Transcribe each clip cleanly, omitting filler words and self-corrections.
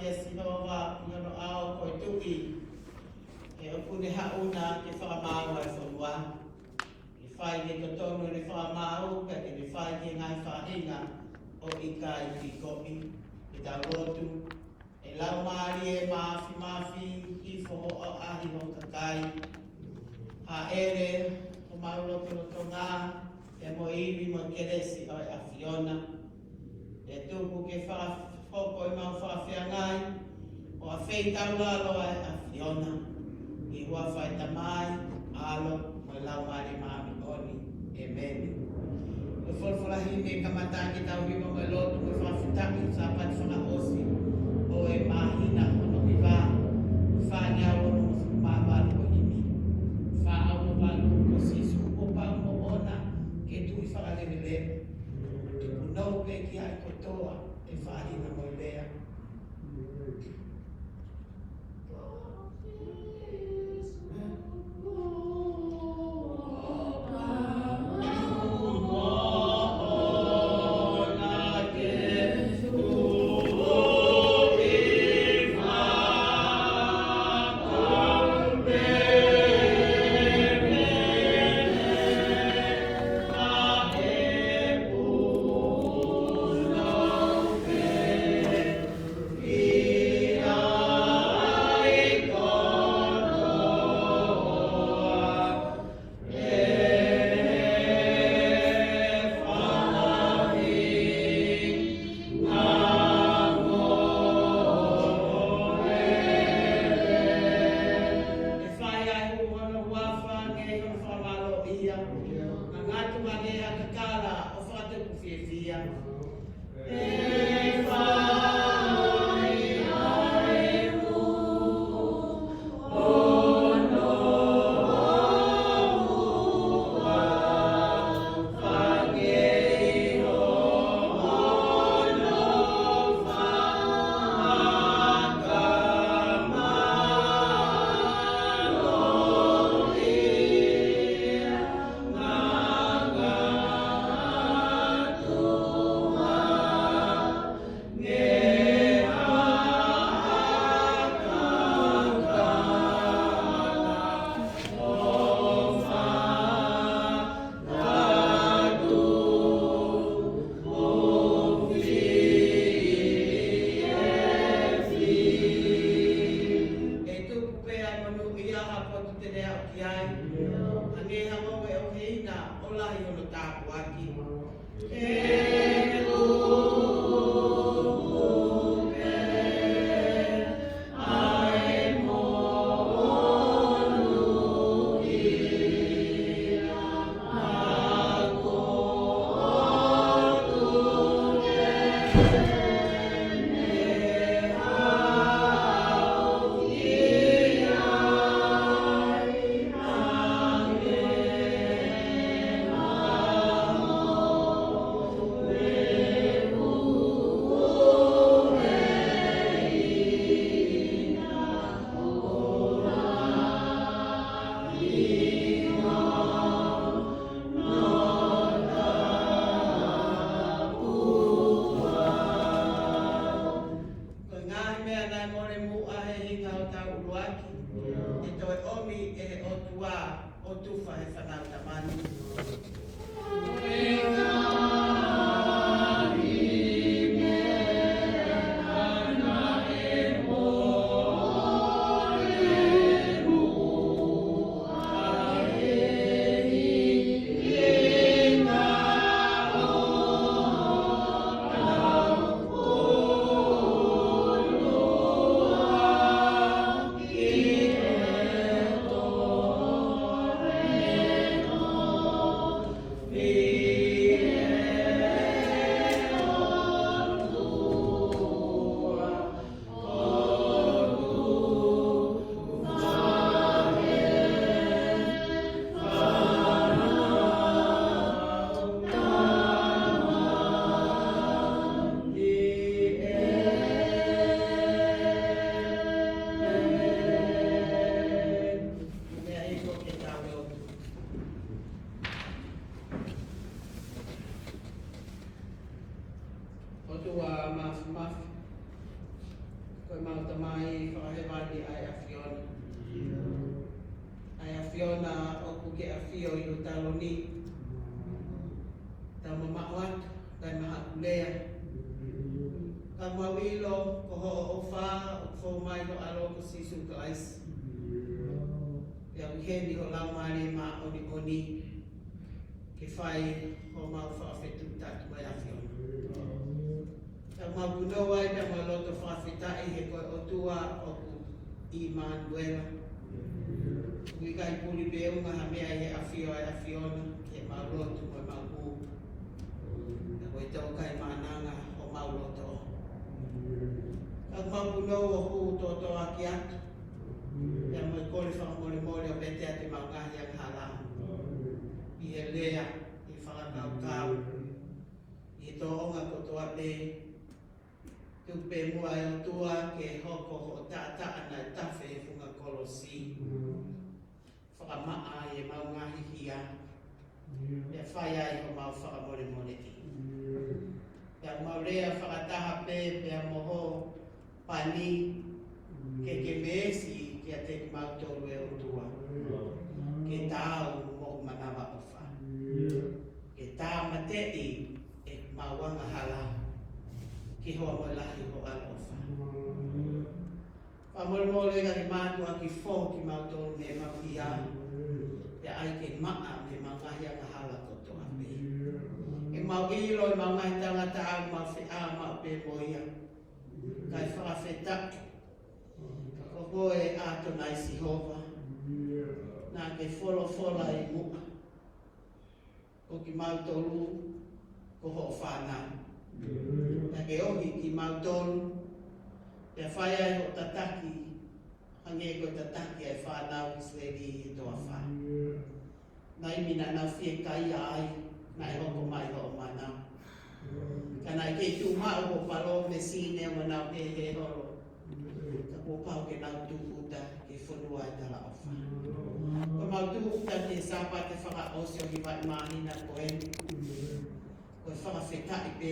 ke sihoa inono ao koe tui. E o pune hauna ke whamau ai whanua. I whai ke kotonu ne whamau, ka ke ne whai ke ngai whahinga o ika i ki kopi. I tau rotu, e lau maari e mafi, i whoho o ahi ho kakai. Ha ere, o maulo ke roto ngā, e mo iwi mo keresi o e a Fiona. E tuku ke whakafoko i mau whakawhiangai, o a wheitau lalo ai a Fiona. I hua whai tamai, alo, mo e lau maari maami oni, e meni. E wholwholahi me kamataki tau hima mo e lotu mo e whakawhitaki sa pati whakaosi, o e mahina ono mi wā, whānia ono mo whakamawalu o imi. Whāau mo walu o sisu, o pau mo ona, ke tui whakalewelewe. E punou pe ki ai kotoa, e whāhina mo i lea. Yeah. Koe mauta mai whakahewani ai a Fiona. Ai a Fiona o kuke a Fio i o talo ni. Ta mamau atu, tai maha kulea. Ka mawilo ko ho o wha o ko mai no alo ko sisu ka aisi. Pea ukeni ho lau mare ma oni oni. Ke whai ho mau whawhetu tatu mai a Fiona. Ta mabuno ai pia ma loto whawhetai he koe o tua o ku Immanuela. Ui kai puli beunga ha mea he a Fiona ke mau loto mai mau ku. Ta koe tau kai mananga o mau loto. Ka mabuno o hu toto aki atu. Pia mai kore whakamore more o bete ate mau ngahi ang halang. I he lea, i whakakau kau. I tō onga kotoa pe. Tupe mua e o tua ke hoko ho tata ana e tawhe e funga kolosi. Whakamaa e mau ngahi hia. Pea whai ai ho mau whakamore more ki. Pea mau rea whakataha pe pea moho pani ke meesi ki a te mau tolu e o tua. Ke tāu mo manawa o wha. Ke tā matei e mauanga hala. Ki hoa mo lahi ho ala o wha. Whamole ka ki mātua ki fō ki mau tolu me mau ia. Te ai ke maa me mau ngahi anga hala kotoa me. E mau ilo e mau ngahi tangata au mau whi a mau pe moia. Kai whakawhetaki. Ka koe ato nai si hova. Nā ke wholofola i mua. Ko ki mau tolu ko ho whanau. Nā ke ohi ki mau tolu. Pea whai ai ho tataki. Hange ko tataki ai whanau ki swedi i toa wha. Nā imina nau whie kai ai. Nā e hoko mai ho manau. Kana i ke tu mao ho palo me sine o nau he he horo. Ka ko pau ke nau tu uta ke whanua i tala o wha. Ko mau tu uta ke sapa te whaka osio hi wai mahi na koe. Ko whakawhetai pe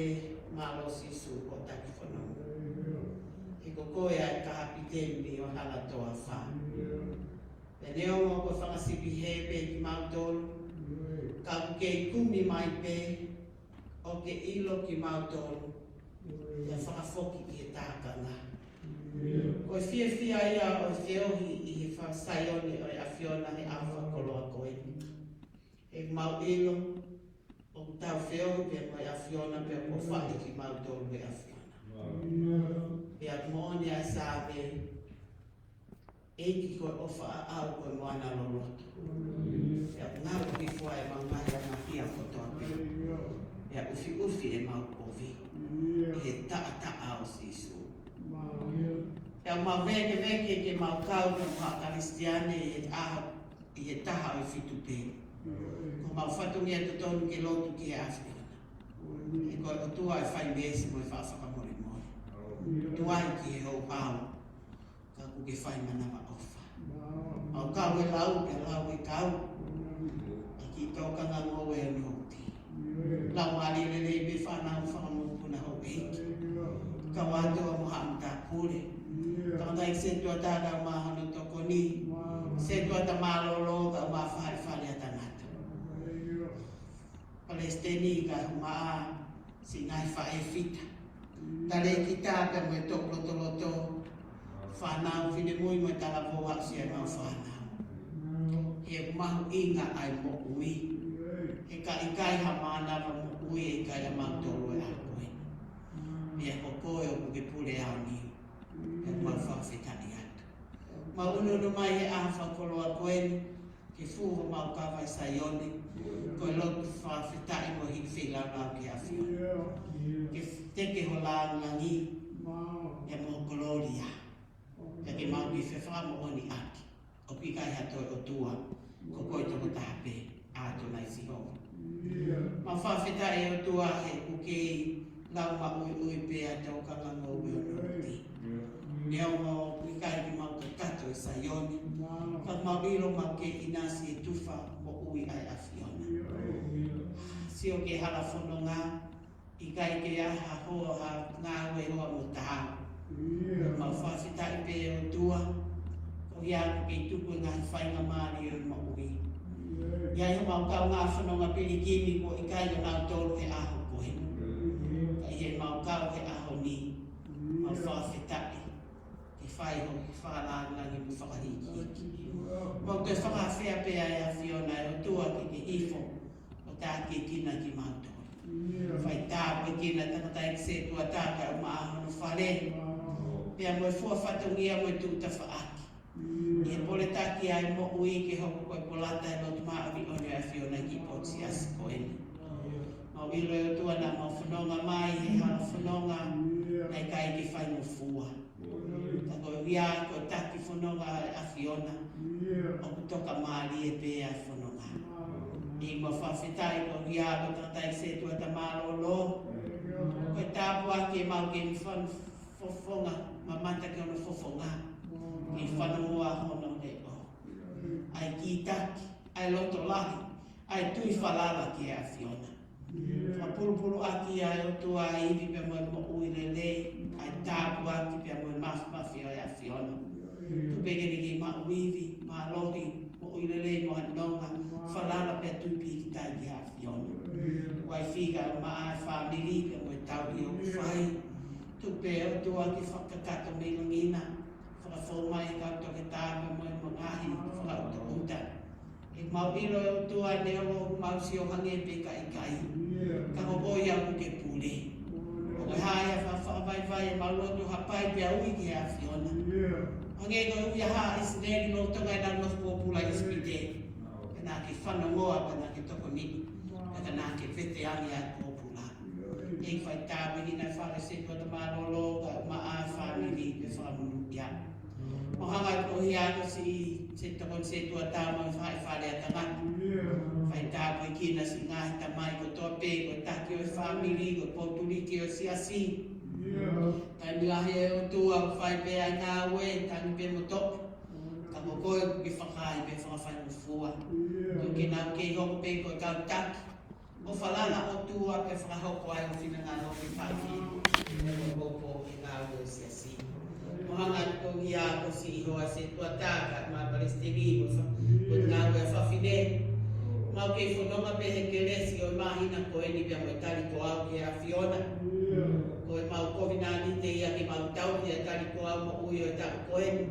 malo sisu o taki whanau. He ko koe ai ka hapi temi o hala toa wha. Pe neo mo ko whakasipi he pe ki mau tolu. Ka uke kumi mai pe. O ke ilo ki mau tolu. Ia whakafoki ki e tākanga. Ko fia ia o te ohi i he whasaioni o e a Fiona he awha koloa koe. He mau ilo. O tau whio pe mai a Fiona pe o whai ki mau tolu e a Fiona. Pe a mōni a sāpe. Eiki koe o wha au koe moana loloto. Pe a ngau ki fua e mau mai a mahia kotoa pe. Ia ufi e mau kovi. He taa o sisu. Ia mau veke ke mau kau na mau karistiane i e taha o fitu pe. Ko mau whatungi e tutonu ke lotu ki e Afrika. E koe o tua e whai mesi mo e whawhakamore moi. Tuai ki e hou au. Ka kuke whai manawa ofa. Mau kau e lau e kau. Ki tōkanga ngō e nōti. Lau mari lele i me whanau whakamupuna hau eiki. Ka wātua moha amta kure. Ka ndai se tua tāna mahano toko ni. Se tua ta malolo ka ma whare atangata. Palestini ka humaa si ngai whae fita. Tare ki tāka me toko loto. Whanau whine mui mo tala poa si e mau whanau. He mahu inga ai mo ui. He ka ikai ha mana ma mo ui e kai a mau toro e a koe. Mea ko koe o kuke pule au ni. E mau whawhetani atu. Mau ununu mai he awha kolo a koe. Ke fuho mau kawai saioni. Koe lotu whawhetani mo hi whilau lau ke a whio. Ke teke ho lau langi. E mo gloria. E ke mau ki whewha mo oni aki. O pikai hatoi o tua. Ko koe toko tahape. Ato nai si hou. Ma whawheta e o tua he kukei lau ma ui pēa tau kanga ngō ui o nōti. Neo ngō pikai ki mau kato e saioni. Ka mau ilo mau ke inasi e tufa mo ui ai a Fiona. Sio ke hala whono ngā. I kai ke aha hoa ha ngā ue hoa mo taha. Ma ia ke tuku ngā whainga māri o maui. Ia i mau kau ngā whanonga pilikini ko i kai o nā tōru he aho koe. Ka i he mau kau he aho ni, mau whawhetaki. Ke whai ho ki whakalangangi mu whakahiki. Mau te whakawhea pēa e a Fiona e o tua ki ke hifo o tā ke kina ki mātou. Whai tā koe kina takatai ki se tua tāka o maaho no whare. Pea moe fua whatongia moe tūta whaaki. I he pole taki ai mo ui ke hoko koe polata e lotu maawi one a Fiona ki potsi asi koeni. Mau ilo e o tua na mau whanonga mai he hala whanonga nei kai ke whai mo fua. Ta koe wia koe taki whanonga a Fiona o kutoka maari e pēa whanonga. I mo whawhetai ko wia ko tatai se tua ta mālolo. Koe tāpu ake e mau ke mi whanfonga ma mata ke ono fofonga. I whanongoa hono he o. Ai ki taki, ai loto lahi, ai tui whalala ki a Fiona. Whapurupuru aki ai o tua ai iwi pe moe mo ui lele, ai tāpu aki pe moe mawhi o a Fiona. Tu pegeri ki ma uiwi, ma lohi, mo ui lele mo hanonga, whalala pe tupi ki tai ki a Fiona. Wai whiga o ma ai whamiri pe moe tau i o whai. Tu pe o tua ki whakakato me lungina. Whakafo mai ka toke tāme moe mo ngahi, whakauta. E mau ilo e o tua ne o mau si o hange pe ka i kai. Ka hoboi au ke pule. O ke haia whawhawai e mau lotu hapai pe au i ki a Fiona. Hange ko ui a haa isineri no tonga e nana nofu pula i spite. Ka nā ke whanongoa ka nā ke toko niki. Ka nā ke vete ani a pōpula. E whai tāme ni nai whare se tua ta mālolo ka maa whamiri pe whamunu ia. O hanga ko hiako si se tokon se tua tāma whai whare a tangatu. Whai tāma i kina si ngahi tamai ko tope, ko taki o e whamiri, ko pōturiki o si asi. Kai milahe e o tua ko whai pēa ngā ue, tangi pē mo tope. Ka mo koe ki whakai pē whakawhai mo fua. Ko kina o kei hoko pē ko e kau taki. O whalala o tua pē whakahoko ai o whina ngā hoki whaki. E ko pōpō ki ngā ue o si asi. Mohanga ko ia ko si iho a se tua tāka ma palestini ko ngā ue whawhine. Mau kei whanonga pe he keresi o mahina ko e ni pia mo e tari ko au ki a Fiona. Ko e mau kovina ni te ia ki mau tau ki a tari ko au mo ui o e taku ko e ni.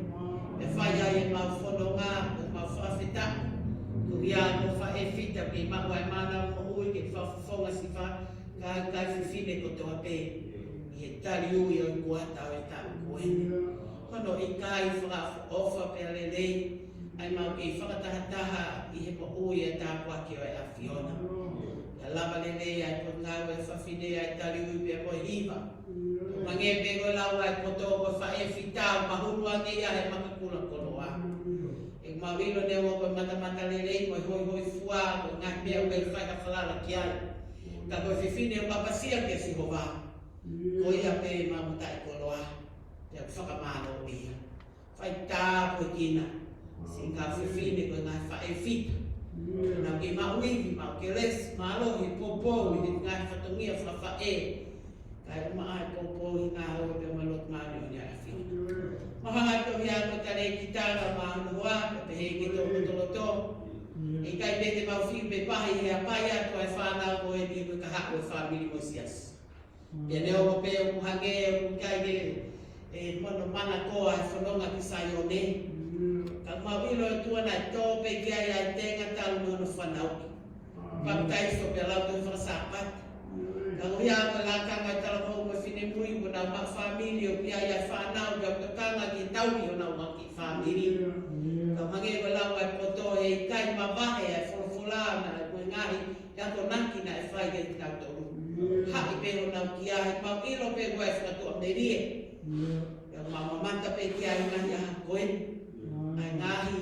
E whai ai e mau whanonga o mau whawheta. Ko ia ko whae whita ki mau ai mana mo ui ki whawhonga si wha kai whiwhine ko toa pe. I he tari ui o i kuata o e taku ko e ni. Kono i kai whaka pe lelei. Ai mau ki whakatahataha i he mo ui e tāpua ki o e a Fiona. Ka lava lelei ai po ngau e whawhine ai tari ui pe mo hiva. Mange pego lau ai po tō ko whae whitau mahuru angi ia he makakula koloa. E mau ilo ne o ko mata lelei mo hoi hoi fua ko ngai mea ue i whaika whalala ki ai. Ka koe whiwhine o papasia ke si hova. Ko ia pe mamutai koloa. Te whakamano ia. Whai tāpua kina. Si ngā whiwhine ko ngā whae whita. Nā ki mauiwi, mau ke les, mālohi, pōpō, i ngā whatongia whawhae. Kai uma ai pōpō i ngā hau te malot māri o ngā whiwhine. Mahanga to hia ko tare ki tāra māhanu hoa, pe he ki tō kutoloto. I kai pete mau whiu pe pahi hea pai atu ai whānau ko e ni ka hako e whamiri mo sias. Pia neo ko pe o kuhange o kai ke mono mana koa e whanonga ki sai o ne. Ka mawilo e tua nai tōpe ki ai ai tenga talu mono whanau. Pakutai so pe lau tō whakasapat. Ka uia ka lakanga i tala hau me whine mui ko nau mak whamiri o ki ai ai whanau ka kakanga ki tauri o nau mak ki whamiri. Ka mange ko lau ai poto e i kai mawahe ai wholofulana e koe ngahi yako naki na e whai ke tau toru. Haki pe o nau ki ai, mawilo pe koe whakatua merie. Ka mamamanta pe ki ai ngahi aha koe. Ai ngahi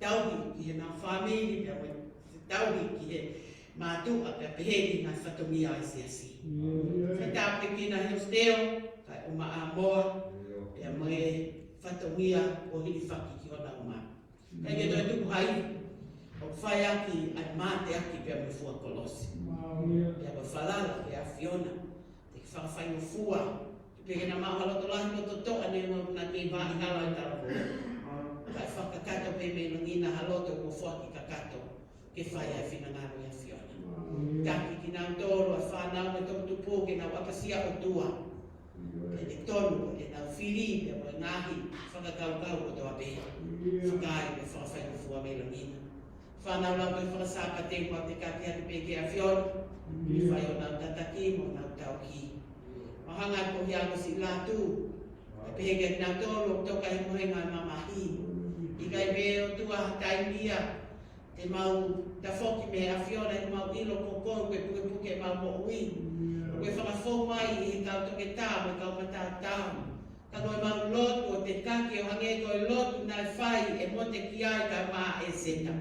tauhi ki he nā whamiri pia koe tauhi ki he mātua pia peheri ngā whatongia ai si asi. Whai tāpe ki nā heo steo, kai uma a moa, pia moe whatongia o hiri whaki ki hona uma. Kai ke toi tuku hai, o whai aki ai māte aki pia moe fua kolosi. Pia moe whalala pia Fiona, te ki whakawhai mo fua. Pia ke nā mahaloto lahi no totoa ne mo na ki vāhi hala i tala hoi. Kai whakakato pe me ngina haloto ko whaki kakato ke whai ai whinangaro ia Fiona. Taki ki nau toro a whanau me tō tupo ke nau apasia o tua. E te tonu e nau whiri me mo ngahi whakakau o tō apea. Whakai me whawhai o fua me ngina. Whanau lau me whakasaka te kua te kati atu pe ke a Fiona. I whai o nau tataki mo nau tau ki. Mahanga ko hiako si lātu. Peheke nau tōro toka he mohenga mamahi. I kai meo tua taimia. Te mau ta whoki me a Fiona i mau ilo koko koe puke mau mo ui. Koe whakafo mai i kau toke tā me kau matau tau. Ka koe mau lotu o te kake o hange koe lotu nai whai e mo te ki ai ka maa e seta.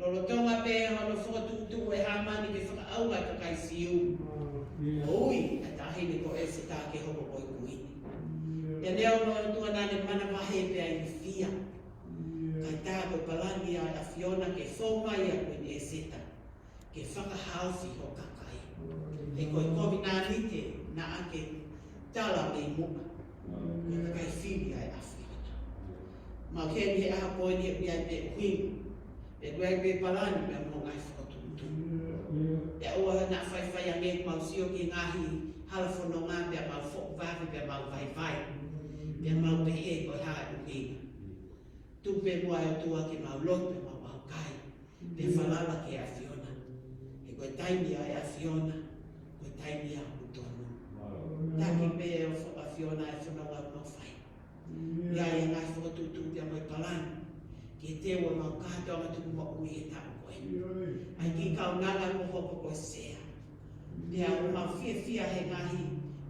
Lolo tonga pe hono whotutu e hamani ke whakaaua ka kai siu. Ui, a tahine ko e se tā ke hoko koe kuini. E leo no tua nane mana wahe pe ai ni fia. Kai tā koe palangi ai a Fiona ke whomai a koe ni e seta. Ke whakahauwhi ho kakai. E koe komi nā nite na ake tala me muka. Koe kakai whiri ai a Fiona. Mau ke ni e aha koe ni e ai pe huingu. E koe pe palangi me mo ngai whakatuntu. E ua na whai a me mau sio ki ngahi halafono ngā pia mau whokvavi pia mau vai. Pia mau pehe koe hae ukinga. Tupe mua e tua ke mau lote mau au kai. Pe whalala ke a Fiona. E koe taimi ai a Fiona. Koe taimi a utonu. Taki me e o a Fiona e whanau au mau whai. Ia e ngai whakatutu pia mai palani. Ke te ua mau kātoanga tuku mo ui e tau koe. Ai ki kau nanga mo hoko koe sea. Pia o mau fia he ngahi.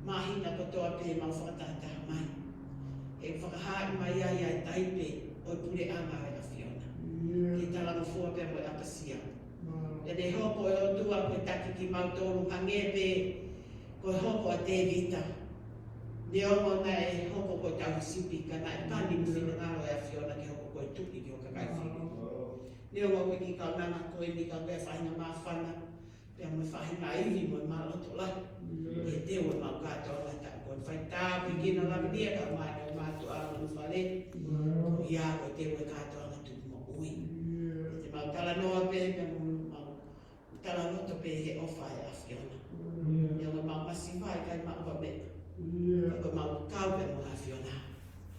Mahina kotoa pe mau whakatataha mai. E whakahaari mai ai ai taipe. O pure anga e a Fiona. Ki tala no fua pe moe apasia. E ne hoko e o tua koe taki ki mautoru hangepe koe hoko a te vita. Ne ongo na e hoko koe tau sipi ka na e pani mwhina ngaro e a Fiona ki hoko koe tuki ki o kakai whiri. Ne ongo koe ki kau nanga koe ni kau bea whahina maa whana. Pea moe whahina iwi moe maa loto lai. E te ua mau katoa la ta koe whai tāpi kina laminia ka mai o mātu aru no whale. Ia koe te ua katoa na tuku mo ui. Te mau tala noa pe, mau tala loto pe he ofa e a Fiona. Ia koe mau masi vai kai mau wa mea. Ia koe mau kau pe mo a Fiona.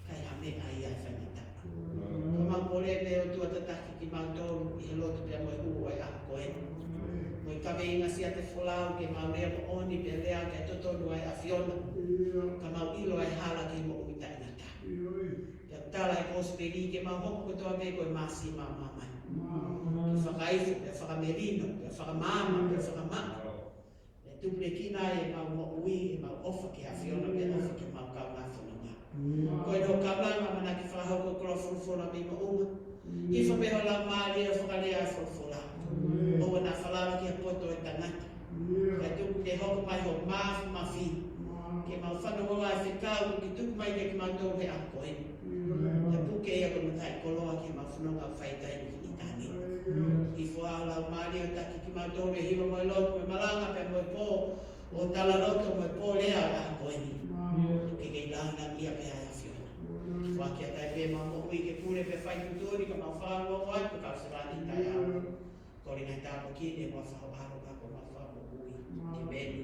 Kai ha mea ai ai whanita. Koe mau pole pe o tua tataki ki mau toru i he loto pe moe huu ai a koe. Moe kawe inga sia te wholau ke mau rea mo oni pe lea ke totonu ai a Fiona. Ka mau ilo ai hala ki mo ui tainata. Ia tala e kosperi ke mau hoko toa me koe masi mamai. Ke whakaifu, ke whakamerino, ke whakamama, ke whakamaka. E tuple kina e mau mo ui, e mau ofa ke a Fiona, ke ofa ke mau kau ngā whanonga. Koe no kaulanga mana ki whahoko kura fulfula me mo uma. I whapeho la maari e whakalea e fulfula. Owa na whalala ki a poto e tangata. Ke tuku ke hoko mai ho maafu mawhi. Ke mau whanonga e whikau, ki tuku mai ke mau tau he a koe. Te puke ia kono tai koloa ki ma whanonga whaitai ni ki tani. I whaa lau maari o taki ki ma tōre hiro moe loto me malanga pe moe pō o tala loto moe pō lea a koeni. Ke kei langa ia pe ai a Fiona. Whaa kia tai pe ma mo ui ke pure pe whai kuturi ka ma whanonga o ai pe kau se rani tai au. Kori ngai tāpo ki ne ma whao haro ka ko ma whao ui. Ki meni.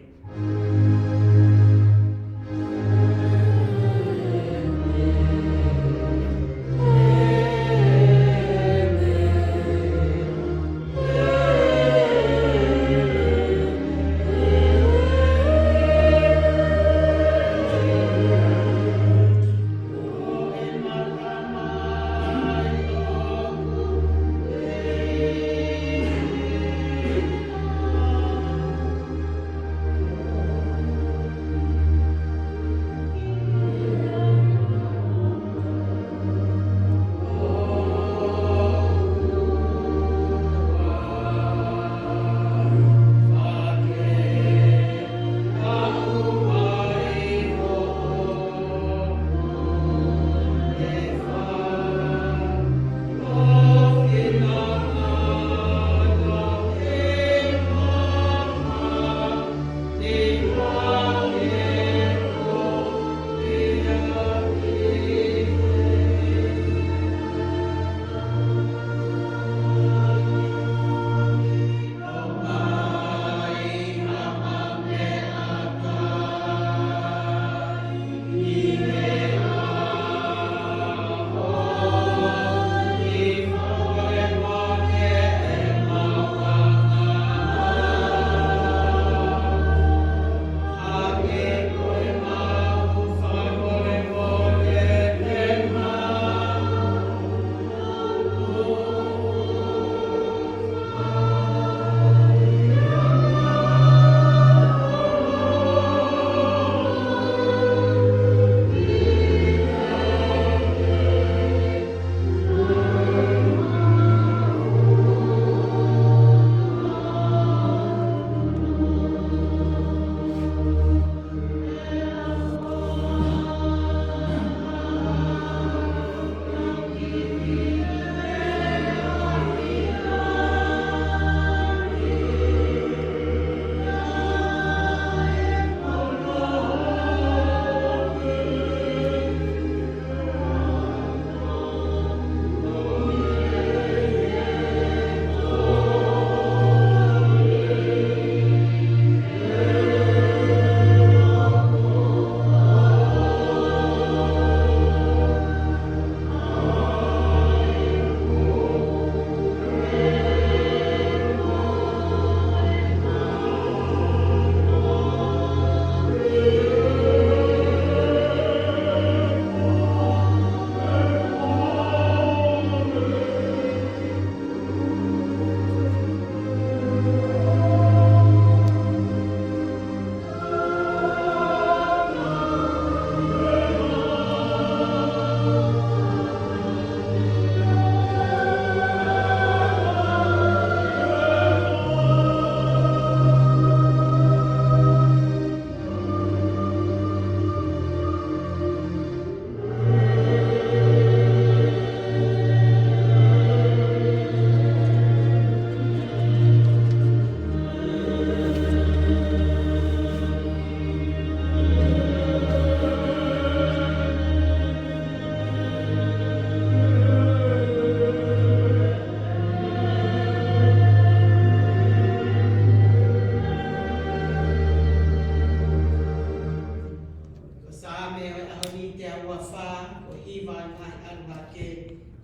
ke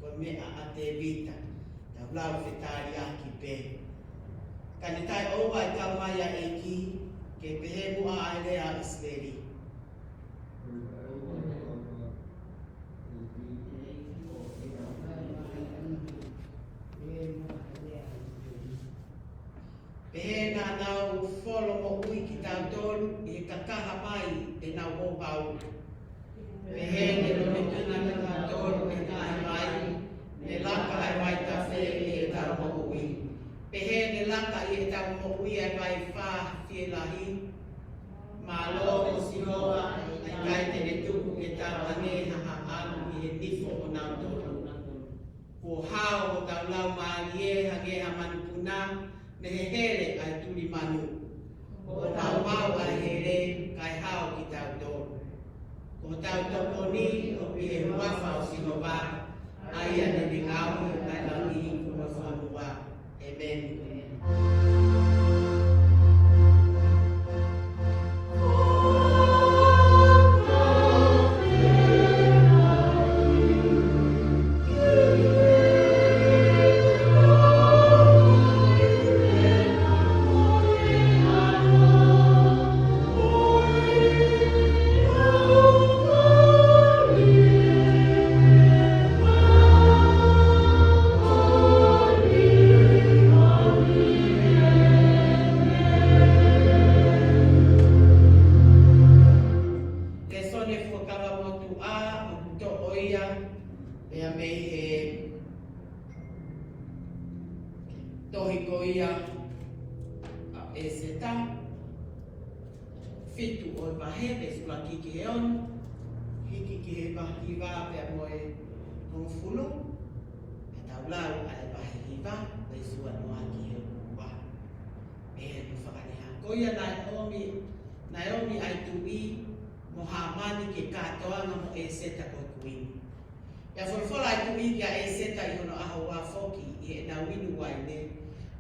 ko mea a te vita. Tau lau whetari aki pe. Kani tai owa I tau mai a eki ke pehe mua ai lea Isleri. Pehe na nau wholo mo ui ki tau tolu I kakaha mai e nau o pau. Pehe ne lone tuna ki tau tolu e nai mai, ne laka ai mai ta whee e tau mo ui. Pehe ne laka I e tau mo ui e vai wha whie lahi. Ma lo o sihoa ai kai te ne tuku e tau ane ha anu I e nifo o nau tolu. Ko hao o tau lau maari e hage ha manupuna, me he here ai turi manu. O tau mau ai here kai hao ki tau tolu. Ko tau toko ni o pi e wafa o sihoa, ai ane ni ngau ai langi kuma whanua. Amen. Fitu o vahe pe sula kiki he on, hiki ki he hiva pe a moe kong fulu, e tau lau ale vahe hiva, pe sua noa ki he ua. E tu whakaneha. Koia Naomi ai tui mo hamani ke katoanga mo e seta koe kuini. Ia whorwhora ai tui kia e seta I hono aho wā whoki I e na winu wai ne.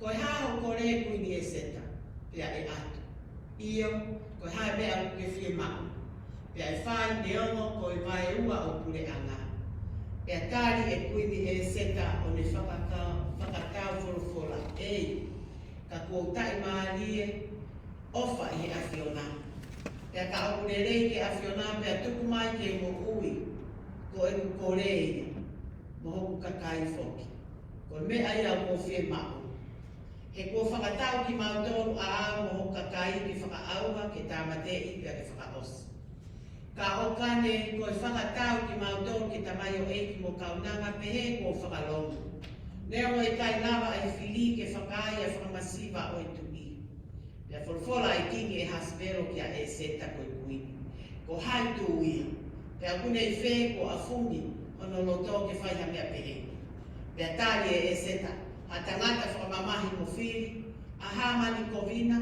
Koe haho kore kuini e seta, pia e atu. Iyo, koe hae mea ke whie mau. Pea e whai neongo koe mai ua o pule anga. Pea tari e kuini e seta o ne whakatau whorwhora. Ei, ka koutai maarie, ofa I he awhiona. Pea ka opune rei ke awhiona, pea tuku mai ke mo ui, ko e kukorei, mo hoku kakai whoki. Koe mea I au ko whie mau. He ko whakatau ki mautolu a au mo hokakai ki whakaauha ke tāmatei pia ke whakaosi. Ka okane ko whakatau ki mautolu ki tamaio eiki mo kaunanga pehe ko whakalongu. Neo e kai nawa e whili ke whakai e whakamasiva o e tui. Pia whorwhora e kingi e hasvero kia e seta koe kuini. Ko hai tuia. Pia kune I whē ko a fungi ono loto ke whaiha mea pehe. Pia tari e seta. A tangata whakamamahi mo whiri, a hamani kovina,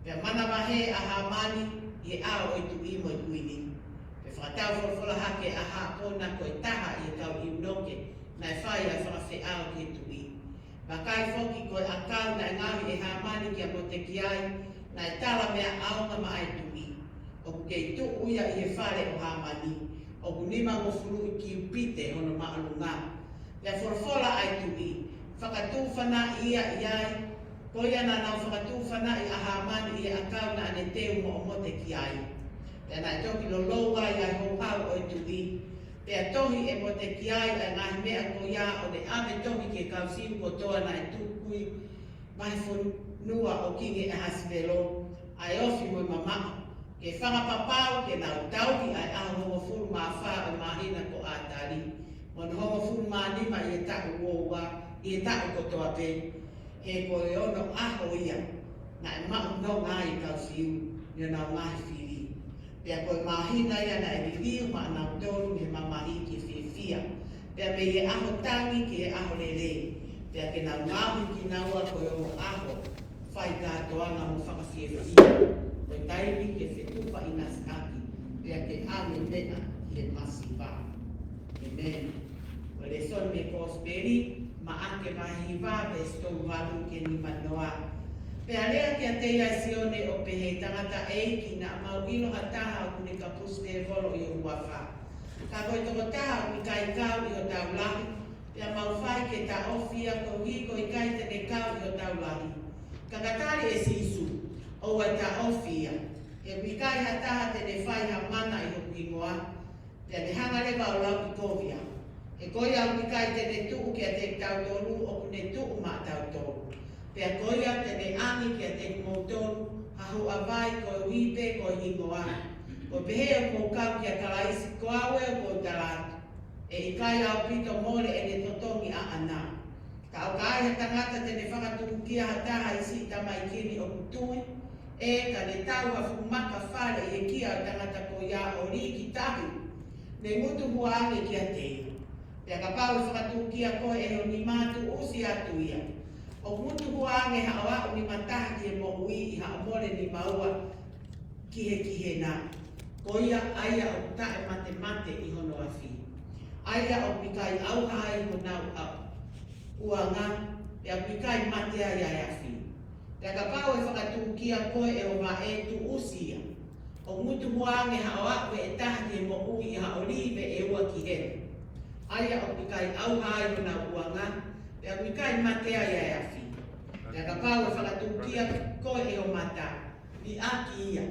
pia mana wahe a hamani I ao e tui mo I kuini. Pe whakatau whorwhora hake a hapona ko e taha I e kau I unoke, na e whai a whakawhi ao ki e tui. Makai whoki ko e akau na e ngawi e hamani ki a mote ki ai, na e tala mea aonga ma ai tui. O ku kei tu uia I e whare o hamani, o ku nima mo furu ki upite hono maalunga. Pia whorwhora ai tui. Whakatūwhana ia iai, koia na nau whakatūwhana I ahamani I akau na ane teu mo o mote ki ai. Tēnā e toki loloua I ai hōhau o I tui. Pea tohi e mote ki ai ai ngahi mea ko ia o ne ame tohi ke kausiu ko toa na e tūkui mahi whanua o kingi e hasvelo. Ai ofi mo I mamako. Ke whakapapau ke nau tauki ai aho hongo furu maa wha o mahina ko ātari. Mono hongo furu maa nima I e taku wōua. I e taku kotoa pe, he ko e ono aho ia, na e mau no ngai kausiu, ni nau ngai whiri. Pea ko e mahina ia na e ririu ma nau tolu he mamahi ki whiwhia. Pea me I e aho tangi ki e aho lele. Pea ke nau ngawi ki naua ko e ono aho, whai kātoanga mo whakawhiwhia. Ko e taimi ke whetupa I naskaki, pea ke ame mena I e masiwa. Amen. Ko le son me prosperi, ma anche mahiva pe stou walu ke ni manoa. Pea lea kia teia sione o pehe tangata eiki na mau ilo hataha o kune kapus te volo I uafa. Ka koe toko taha mi kai kau i o tau lahi. Pea mau whai ke ta ofia ko hiko i kai tene kau i o tau lahi. Ka katari e sisu o ai ta ofia. E mi kai hataha tene whai ha mana i o kingoa. Pea ne hanga lewa o lau i kovia. E koe au mi kai tene tuu ki a te tau tolu o kune tuu ma tau tolu. Pea koe au tene angi ki a te kumotolu. Hahu awai koe wipe koe hingoa. Ko pehe o kau ki a kalaisi ko awe o ko talatu. E i kai au pito mole e ne totongi a ana. Ka au kai ha tangata tene whakatukia hataha i si tamaikini o kutui. E ka ne tau ha fumaka whare i e kia o tangata ko ia o ri ki tahi. Ne ngutu huange ki a te. Pea ka pau whakatukia koe e o ni matu usi atu ia. O ngutu huange ha awa o ni matahi e mo ui i ha mole ni maua kihe na. Ko ia aia o tae mate i hono a whi. Aia o pikai au hai ho nau au. Uanga, e a pikai mate ai ai a whi. Pea ka pau e whakatukia koe e o ma e tu usia. O ngutu huange ha o aku e tahi e mo ui i ha olive e ua ki he. Aia o pikai au hai ho nau uanga, pea pikai mate ai ai a whi. Pea ka pau e whakatukia koe e o mata. I aki ia.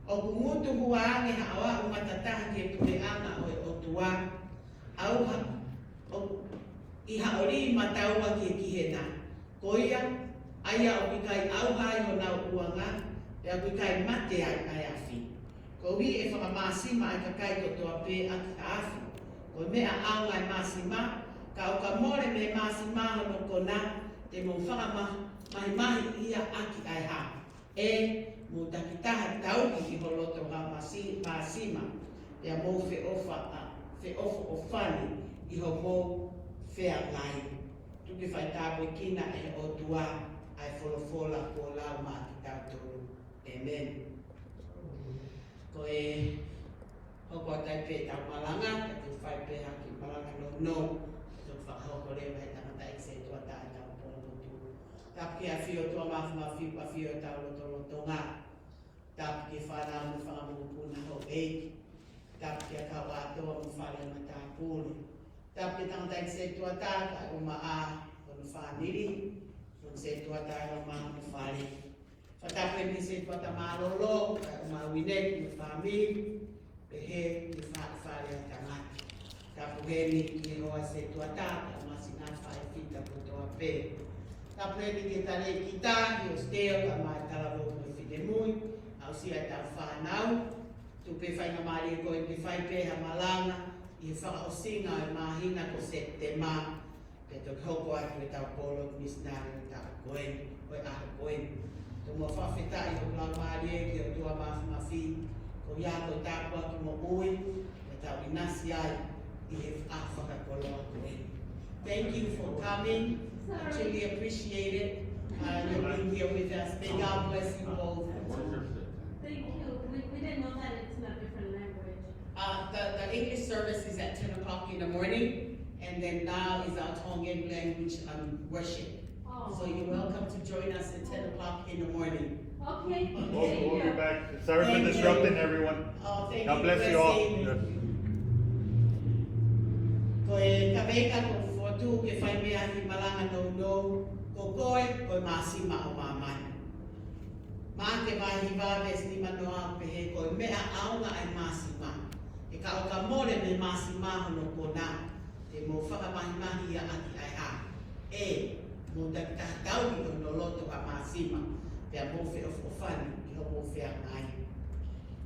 O kumutu huange ha awa umatataha ki e pureanga o e otua. Auha, i haori mataua ki e kihena. Koia, aia o pikai auhai ho nau uanga, pea pikai mate ai afi. Ko hi e whakamasima ai kakai ko toa pē aki afi. Ko mea aunga e masima, ka o ka more me masima hono kona, te mo whakamahi ia aki ai ha. E, mo takitaha tauki i holoto ha masima, pea mo fe ofa o whani i ho mo whea lai. Tuki whai tāpoi kina e o tua ai wholofola ko lau maa ki tātoro. Amen. Ko e hoko a tai pē tau malanga, ka te whai pē haki malanga no. So whakahoko leo hei tangata i se tua tāi tau pono tu. Tāpki a whio tua mafu a whio tau loto ngā. Tāpki e whanau mu whangamu puna ho eiki. Tāpki a kau atoa mu whale ma tā pūne. Tāpki tangata i se tua tāka o ma a kono whaniri. Kono se tua tāka o ma mu whale. Whatapwe ni se tua ta marolo, o ma winek mu whamiri. Pehe ni whale a tangata. Tāpu heni ki hoa se tua tāka o ma sina whae fita ko toa pē. Tāpwe ni ke tane ki tā, ki o steo ka mai talavo me white mui. Au si ai tau whanau. Tupe whainga maari e koe ki whai pēha malanga, i whaka o singa e mahina ko septema, pe to hoko atu e tau polo misnari o tau koe, koe aho koe. To mo whawheta i o klau maari e ki o tua mafi, ko ia koe tāpua ki mo ui, e tau inasi ai, i he whaka kolo a koe. Thank you for coming, I truly appreciate it. You're being here with us. May God bless you both. Thank you. We didn't know that it's in a different language. The English service is at 10 o'clock in the morning, and then now is our Tongan language worship. Oh. So you're welcome to join us at 10 o'clock in the morning. Okay. We'll be back. Sorry for disrupting everyone. Oh, thank God you. bless you all. Yes. Ko e kaweka ko fotu ke whai mea hi malanga no, ko koe masima o mamai. Mā te wahi wāwes ni manoa pehe koe mea aunga ai masima. E ka o ka more me masima hono kona, te mo whakamahimahi a aki ai ha. E, mo takitaha tauki hono loto a masima, pea mo whi o whani i ho mo whea ngai.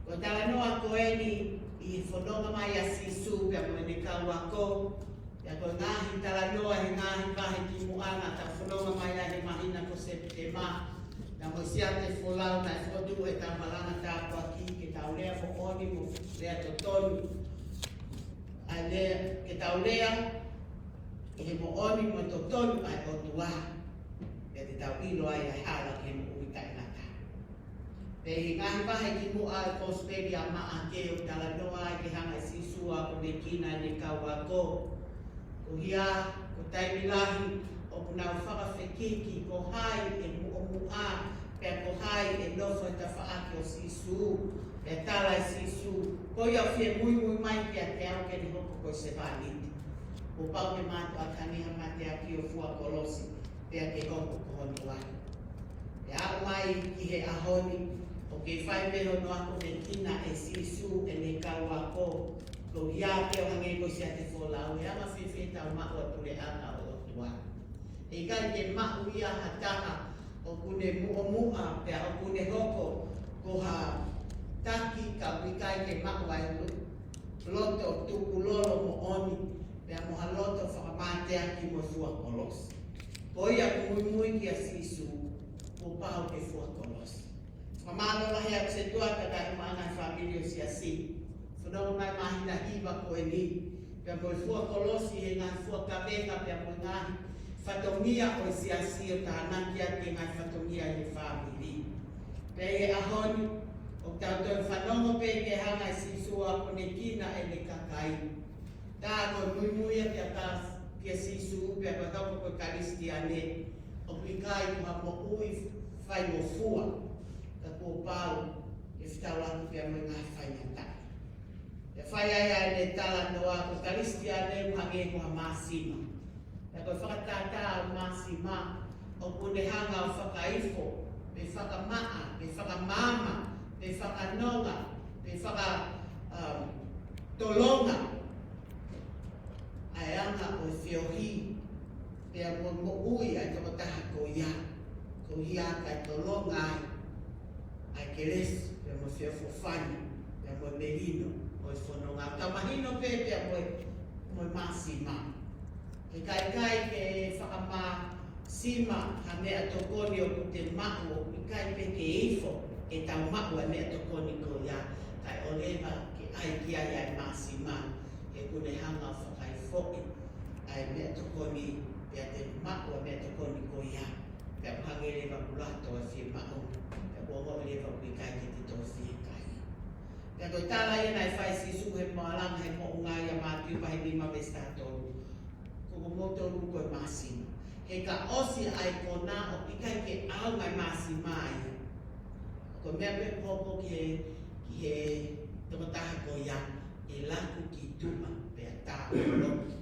Ko tala noa koe ni i whanonga mai a sisu, pea mo ne kaua ko, pea ko ngahi tala noa he ngahi wahi ki muanga, ta whanonga mai a he mahina ko septema. Na mo sia te folau na fotu e ta malanga ta kwa ki ke tau lea fo oni mo lea to tonu. Ai lea ke tau lea e he mo oni mo to tonu ai o tua. E te tau ilo ai ai hala ke mo ui tai nata. Pe he ngahi pahe ki mo ai ko speri a maa ke o tala noa ai ke hanga sisua ko ne kina ne kaua ko. Ko hia, ko tai milahi, o punau whakawhekiki ko hai e mua, pia ko hai e nofo e ta whaaki o sisu, e tala e sisu, ko ia fie mui mai ki a te au ke ni hoko ko se whaniti. O pau me mātu a kaniha mate a ki o fua kolosi, pe a ke hoko ko honu wai. E au mai ki he ahoni, o ke whai meho no ako me kina e sisu e ne kaua ko, ko ia pe o hange ko si a te wholau, e ama whiwhi tau mako a ture anga o tua. E kai ke mahu ia hataha, o kune mua pe o kune hoko, ko ha taki ka wikai ke mahu ai loto tuku lolo mo oni, pe a moha loto whakamatea ki mo fua kolos. Ko ia mui ki a sisu, o pau ke fua kolos. Whamano lahi a se tuata ka imana familio si a si. Whanau mai mahina hiwa ko e ni. Pe a mo fua kolosi e ngā fua kaweka pe a mo ngahi. Whatongia o si a si o tānaki a ke ngai whatongia i whamiri. Pe e ahoni, o tātou whanongo pe ke hanga i sisu a kone kina e ne kakai. Tā ko mui a kia tā kia sisu pe a katauko ko karistia ne. O pikai kua mo ui whai mo fua. Ka kua pau e whitau aku pe a mo ngai whai ngata. E whai ai ne tala noa ko karistia ne uhange kua māsima. E koe whakatata o māsima, o kune hanga o whakaifo, me whakamaa, me whakamama, me whakanonga, me whakatolonga. Ai anga o whiohi, pe a mo ui ai toko taha ko ia. Ko ia kai tolonga ai ke lesu, pe a mo whiofofani, pe a mo merino, o i whanonga. Tamahino pe a mo māsima. E kai ke whakama sima ha mea tokoni o te mahu, i kai pe ke ifo e tau mahu a mea tokoni ko ia. Kai o lewa ke ai ki ai ai māsima, e kune hanga whakai fo'i ai mea tokoni, pe a te mahu a mea tokoni ko ia. Pe a hange lewa kulato a whie mahu, pe a bongo lewa ki kai ke te tofi e kai. Pe a koe tala ia nai whai sisu he moalang he mo ungai a mātiu pahi lima vestato. Ko moto ruko e māsima. He ka osi ai kona o pikai ke au mai māsima ai. Ko mea pe popo ki he tamataha ko ia, e laku ki tuma pe a tā o loki.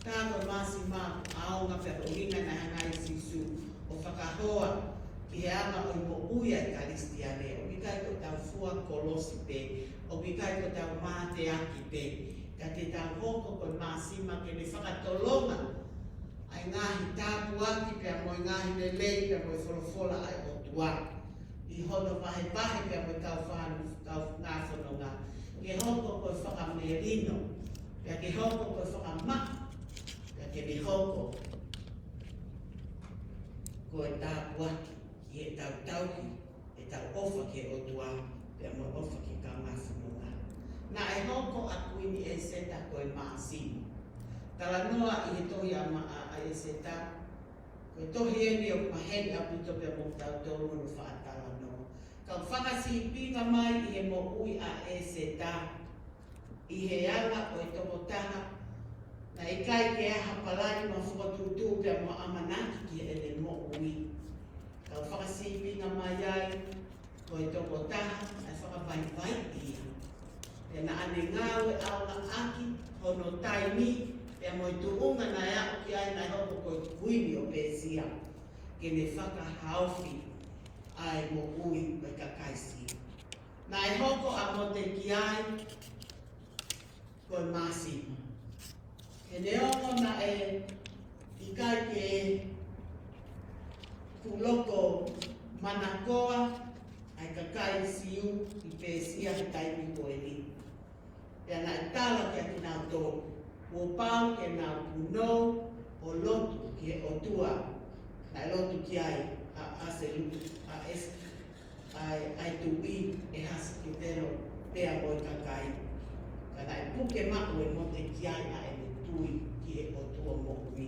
Tā ko māsima au ngā pe oringa na hangai sisu o whakahoa ki he anga o mo uia i karistia le. O pikai ko tau fua kolosi pe, o pikai ko tau māte aki pe. Ka te tau hoko koe māsima ke ne whakatolonga ai ngahi tāpu aki pe a moi ngahi le lei pe a moi wholofola ai o tua. I hono pahe pe a moi tau ngā whanonga. Ke hoko koe whakamerino, pe a ke hoko koe whakama, pe a ke ne hoko koe tāpu aki ki e tau tauki, e tau ofa ke o tua, pe a moi ofa ke ka ngā whanonga. Na e hoko a kuini e seta koe māsima. Tala noa i he tohi a e seta, koe tohi e ni o maheni a pito pe mo tau tolu no whaatala noa. Kau whakasi pinga mai i he mo ui a e seta, i he anga o e tomotaha, na i kai ke aha palani ma whakatutu pe mo amanaki ki e le mo ui. Kau whakasi pinga mai ai, koe tomotaha, na whakavai ia. E na ane ngawe au na aki, hono taimi, e a moi tuunga na ea o ki ai na hoko koe kuini o pesia, ke ne whakahauwhi ai mo ui koe kakaisi. Na e hoko a mo te ki ai koe māsima. E ne ongo na e i kai ke kuloko manakoa, ai kakai siu i pesia he taimi koe ni. Pea na e tala ki a ki nau tōku. O pau ke nau punou o lotu ki e o tua. Na e lotu ki ai a se lutu, ai tui e hasi ki tero pea boi kakai. Ka na e puke maku e mo te ki ai a e ne tui ki e o tua mo ui.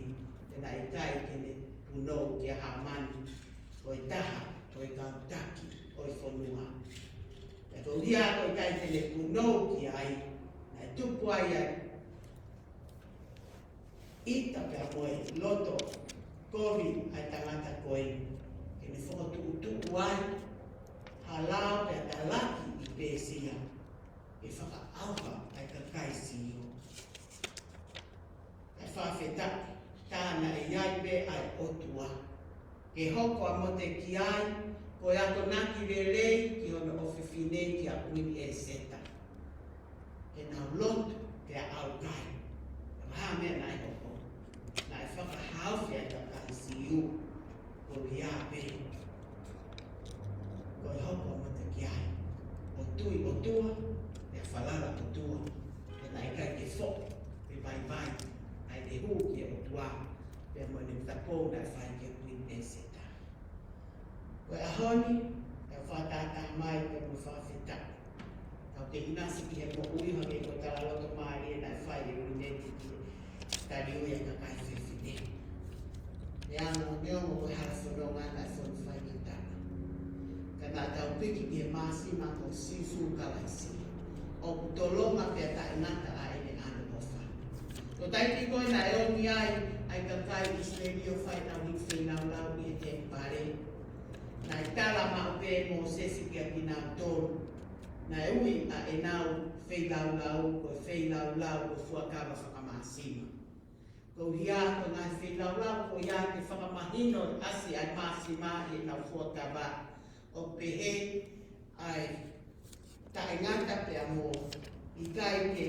Te na e kai ke ne punou ki a hamani. O e taha, to e kautaki, o e whonua. E ko ria ko i kai te ne punou ki ai. Tupu ai ai. Ita pe a koe, loto, kovi ai tangata koe. Ke me whakatuku ai, halau pe a talaki i pēsia e whakaawa ai ka kaisio. E whawhetaki, tāna e iai pe ai otua. Ke hoko a mo te ki ai, ko e ato naki relei ki ono ofifine ki a ui e seta. E nau lotu te a au kai. Raha mea nai hoko. Na e whakahauwhi ai ka kaisio. Ko ia pe. Ko e hoko a mo te ki ai. O tui o tua, e whalala o tua. E nai kai ke fo, e vai vai. Ai te hu ki o tua. Pea mo ni tapou na e whai ki a ui e seta. Ko e ahoni, e whatata mai ke mo whawhita. Kau te inasi ki he mo ui hange ko tala loto maari e nai whai e ui neti ki tari ui a kakai whiwhine. E ano neo mo koe hara whanonga nai whonu whai ki tana. Ka nā tau piki ki he maasi ma ko sifu kalaisi. O kutolonga pia ta inata a ene ano ofa. Ko taiti koe na e ongi ai kakai islemi o whai tau ni whenau lau i e te pare. Na i tala mau pe mo sesi ki a kina tonu. Na e ui a e nau wheilau lau, ko wheilau lau ko fuakawa whakamasima. Ko hia ko ngai wheilau lau ko ia te whakamahino asi ai masima i nau fuakawa. O pehe ai tae ngata pe amo i kai ke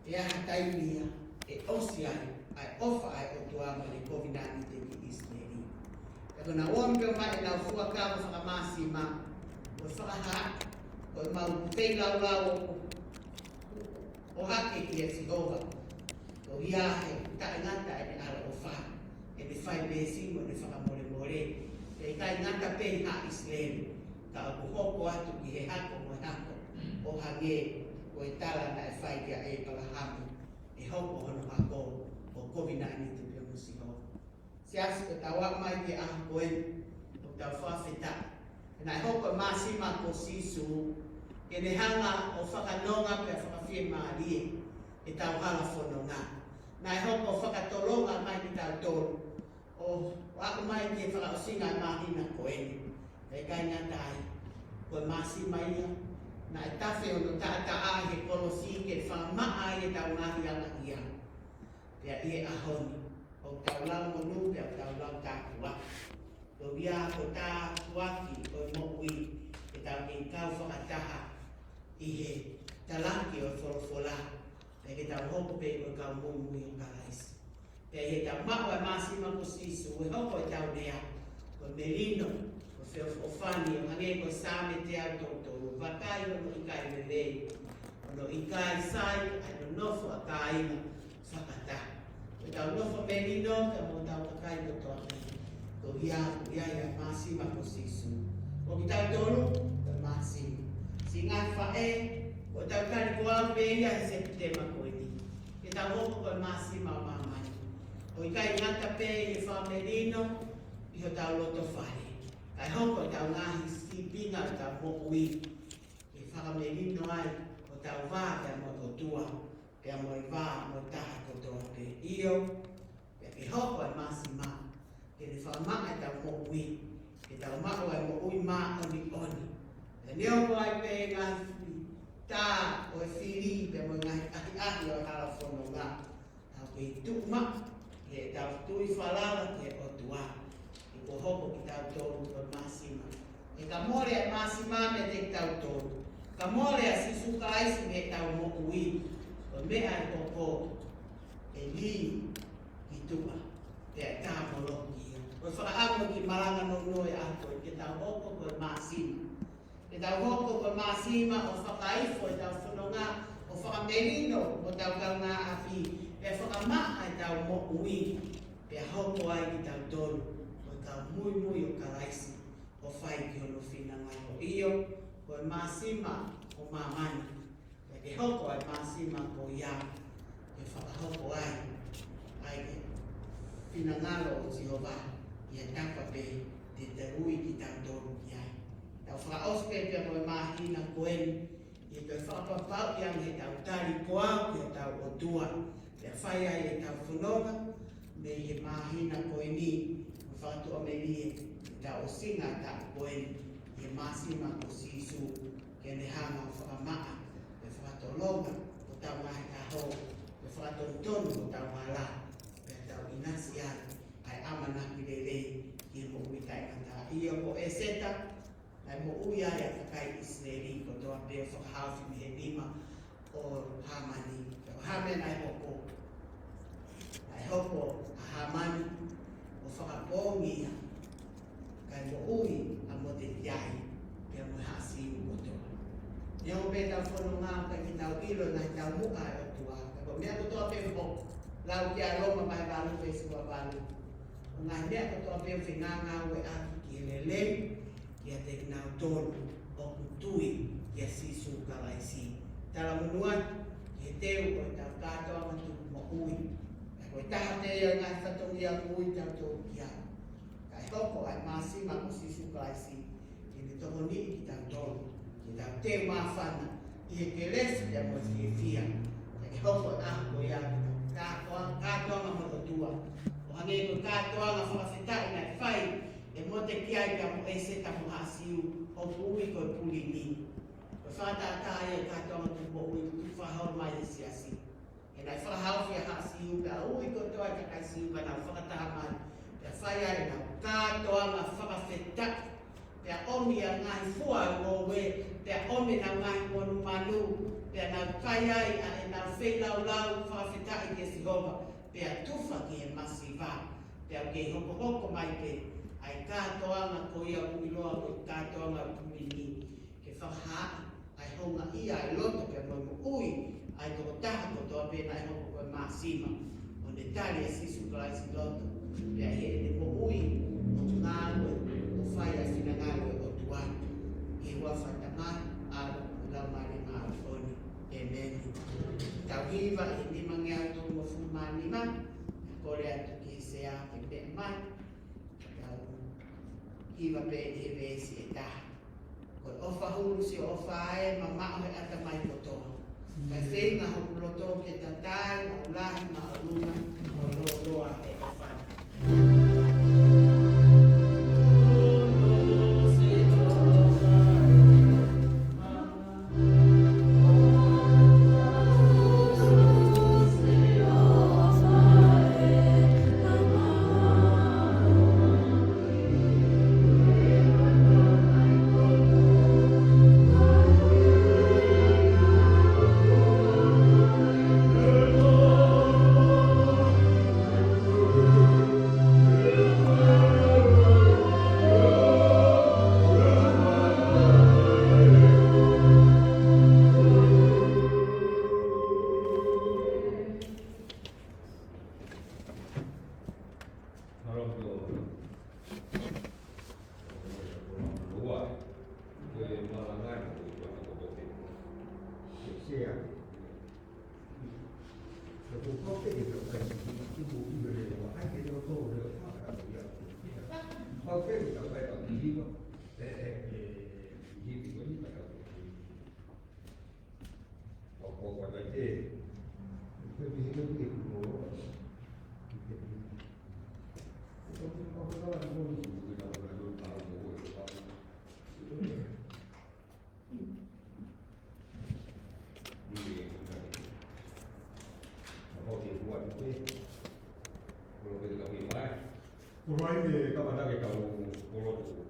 e aha taimia e osi ai ofa ai o tuama ni COVID-19 te ki Israeli. Kako na wampe o mai nau fuakawa whakamasima o whakaha o mau wheilau lau o hake ki e Sihova. Ko hia he tae ngata e ne ala o wha. E ne whai besi mo ne whakamore more. E kai ngata pe ha Israeli. Ka o hoko atu ki he hako mo hako. O hange o e tala na e whai kia e palahamu. E hoko hono hako o COVID-19 te pia mo Sihova. Si asu ko tawa mai ke aha koen. O tau whawheta. E nai hoko masima ko sisu. E ne hanga o whakanonga pe whakawhie maarie. E tau hala whanonga. Nai hoko whakatolonga mai ki tau tolu. O wako mai ki e whakaosinga mahina koeni. E kai ngā tai. Koe masima ia. Na e tawhi o no tata a he kolosi ke whamaa i e tau ngahi ala ia. Pea i e ahoni. O tau lau monu pea tau lau tākua. O ia ko tā kuaki o mo ui. E tau ke kau whakataha. I he talaki o wholofola. E ke tau hoko pe o kau mumui o karaisi. Pea i he tau mao e masima ko sisu. E hoko e tau rea. Ko melino. Ko whio o whani o hange ko same te au toto. Wakai o no ikai lelei. O no ikai sai. Ai no nofo a kāina. Whakata. E tau nofo melino. Ka mo tau kakai ko toa. Ko ia ia masima ko sisu. O ki tau tolu. Ko masima. Si ngā whae, o tau kari ko au pēria e se tema koe ni. E tau hoko koe masima o mamai. O i kai ngata pē i whamerino, i ho tau loto whare. Kai hoko tau ngahi skipinga o tau mokui. I whakamerino ai, o tau wā pia mo to tua. Pia mo i wā mo taha kotoa pē io. Pia ki hoko e masima. Ke ni whakamaka e tau mokui. Ke tau mako e mo ui mā oni oni. E neo ko ai pe ngā tā o e whiri pe mo ngā ahi o hala whono ngā. Tau ke i tūma, ke tau tui whalala ke o tua. I ko hoko ki tau tōru ko masima. E ka more e masima me te tau tōru. Ka more a sisuka aisi me tau mo ui. O mea e koko e li ki tua. Te tā molo ki. O whakaamo ki maranga no noe ato ke tau hoko ko masima. E tau hoko ko masima o whakaifo e tau whanonga o whakamerino o tau kaunga awhi. E whakamaa e tau mo ui. Pe hoko ai ki tau tolu o tau mui mui o karaisi o whai ki ono whinanga o io ko e masima o mamani. E ke hoko ai masima ko ia. E whakahoko ai. Ai ke whinangalo o Jehova. I e tapa pe te ui ki tau tolu ki ai. Tau whaospe pia mo e mahina koen. I pe whakapapau i ang he tau tari koau ki o tau o tua. Pia whai ai e tau whanonga. Me he mahina koeni. O whakatua me lie. Tau singa tau koen. I e masima ko sisu. ke ne hanga o whakamaa, e whakatolonga o tau ngahi ka ho, e whakatontonu o tau ngala, e tau inasi ai amana ki rei ki mo ui kai kata. Ia ko e seta, ai mo ui ai a kakai Israeli ko toa peo whakahausi mi he lima o Hamani. Ko Hamen ai hoko a Hamani o whakapōngia kai mo ui a mo te tiai pia mo hasi u kotoa. Ia o me tau whono ngā kai ki tau ilo nai tau muka e o tua. Kai ko mea kotoa peo hoko, lau ki a Roma mai walu pe sua walu. O ngā mea kotoa peo whingā ngā ue aki ki le leu, ki a te nau tonu o kutui ki a sisu kalaisi. Tala munua, ki he teu ko e tau kātoa matu mo ui. Kai ko e taha te ia ngai whatongi a ui tau tō ki au. Kai hoko ai māsima ko sisu kalaisi, ki ne toho ni ki tau tonu, ki tau te mawhana, i he ke lesi te mo ki e fia. Kai hoko e aho ko ia ki tau kātoa mo o tua. O hange ko kātoa ngā whakawhitai nai whai, e mo te kiai pia mo e seta mo hasiu, o ui ko e puli ni. Ko whātātāia e kātoa mo tupo ui, tu whahau mai e siasi. E nai whahau fia hasiu, pia ui ko toa ka kai siu, ka nau whakataha mai. Pia whai ai nau kātoa ngā whakawhitai, pia omi a ngai fua ngō we, pia omi nau ngai monu manu, pia nau kai ai a e nau whelau lau whakawhitai ke Sihova, pia tufa ki e masiva, pia ke hoko hoko mai pe, ai kātoa ngā koia uiloa ko kātoa ngā pumini, ke whahaa, ai honga ia ai loto pia moi mo ui, ai toko taha ko toa pēna ai hoko koe māsima, o ne tari a sisu kalaisi loto, pia he ne mo ui, o ngāwe, o whai a whina ngāwe o tuanu, e hua whaitanga, aro, lau mare mare oni, amen. Tau hiva e nima ngea tō mo fumanima, kore atu ki se a ke pe mai, hiva pe e vesi e taha. Ko ofa hulu si ofa ae, ma mao he ata mai kotoa. Kai whenga hoku loto ke tatai, ma ulahi, ma aluna, o loa e ofa. Kurai de kapana ke kau kolotu.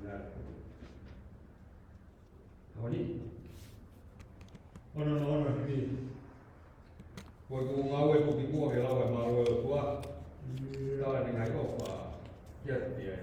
Nah. Awani. Ono ni. Ko ko ngawe ko ki ko ke lawa ma ro ko. Ta ni ngai ko pa. Kia dia.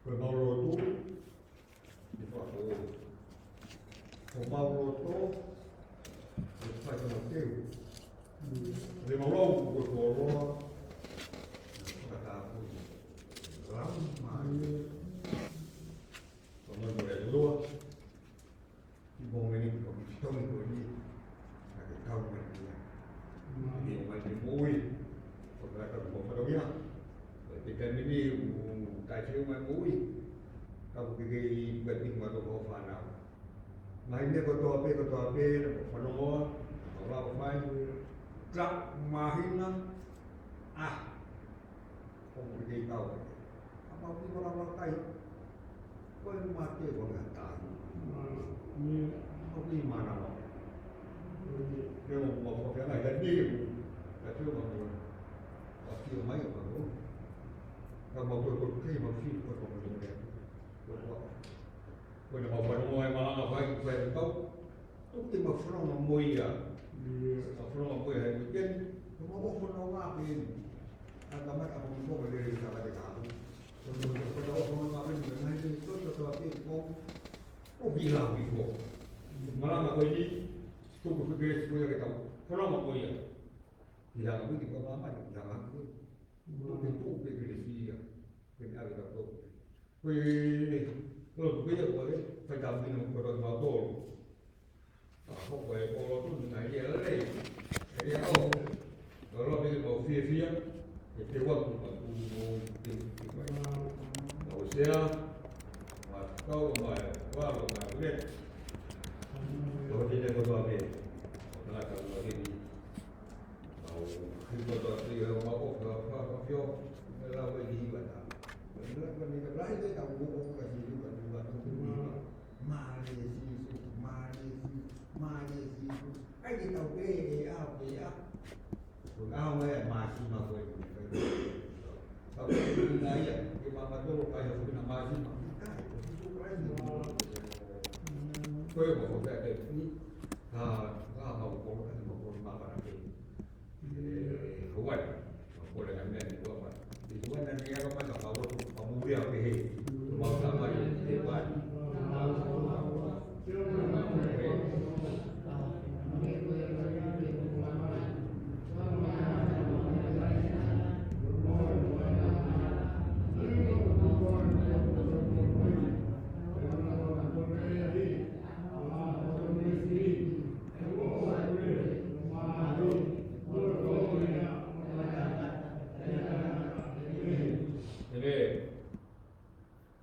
Koe mauro tō, i whako o mauro tō, e whaitana teu. Re maurau koe kua roa, whakatā koe. Rau, mai, whamai koe e loa, i mōmeni koe ki tongi koe ni, a ke tau mai kia. I o mai te mōi, whakaraka koe whakawia, te kamini u taiteo mai mōi, kapu ke kei beting ma toko whanau. Mai ne kotoa pe, na whanongoa, o rao whai, trak mahina, komu ke kei tau. Apa ki wala kai, koe ma te wanga tāi. Koe mana wā. Reo ma whawhiana, ia niu, ka teo ma koe, a tio mai o koe. Ka ma koe koe kei ma whiu koe koe koe koe. Koe na mau whanongoa e malanga whai koe e tau. Tuki ma whanonga moia. Ma whanonga moia hei koe keni. Koe ma whanonga ngā pēni. Aka mai apa mo koe rei ka mai te kāhu. Koe na whanonga pēni koe nai te toa toa pēni koe. Koe bila hui koe. Malanga koe ni. Tuku koe kei koe ke tau. Whanonga moia. I hanga wiki koe mā mai. I hanga koe. Koe tō pe kere whia. Koe ni awe ka tō. Koe koe koe, whai tā whina koe roi mā tōru. Hoko e kōro tūni nai rea rei. E rea au. Ka roa peke mau whia. E te watu ma tū mō te mai. Mau sea. Ma kau mai. Waro mai ure. Ko tine kotoa pe. O tanaka ua hini. Mau hikotoa te o mako. Ka whio. Me lau e hiwa tā. Rai te tau koko ka si ruka tua tuku Mare sisu, mare sisu. Ai te tau pe e a. Ko ngāo mea māsi ma koe. Tau kei ngā ia, ke mama toro kai a whukina māsi ma. Kai, ko sisu kai ni mā. Koe mo ko pēr te puni. Ka mau koro ka te mo koro māpara ke. Hawaii, ma kore ka mea ni kua mai. Te huana ni aka mai ka kawotu. Muria pehe, mau sama di depan.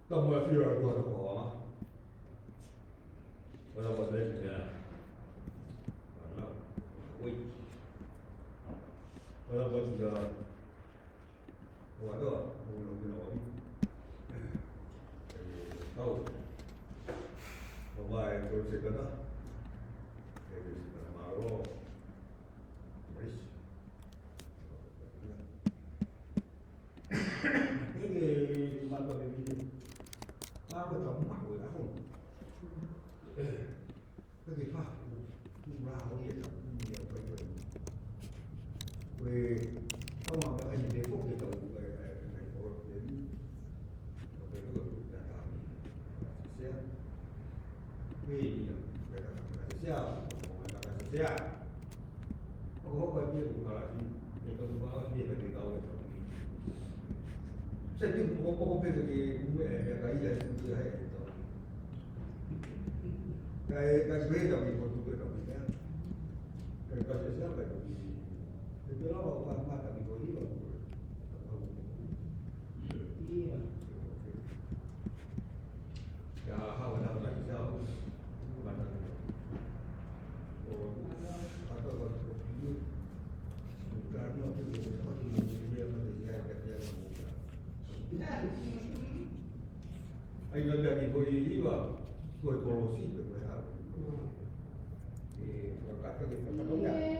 Kamu ya fio aku ada bawa. Kalau buat lagi ya. Kalau, woi. Kalau buat sudah. Waduh, belum. Tahu. Bawa yang terus sekata. Jadi sekarang malu. Mas. Ini mana begini? Aku tahu mak gue aku. Tapi pak, rau dia tak dia apa. Gue tahu mak aja dia kok dia tahu orang jadi. Tapi itu dah tahu. Siap. Dia siap. Siap. Oh, kau dia bukan lagi. Dia kalau dia lagi tahu. Saya tu pokok pergi yang kaya itu saya itu. Kaya beda ni pun tu beda ni kan. Kaya siapa itu? Tapi kalau orang mata ni boleh lah. Iya. Ya, hawa nak lagi jauh. Mana? Oh, Ai ganda ni ko iwa ko kolosi ko ha. Kata kita katanya.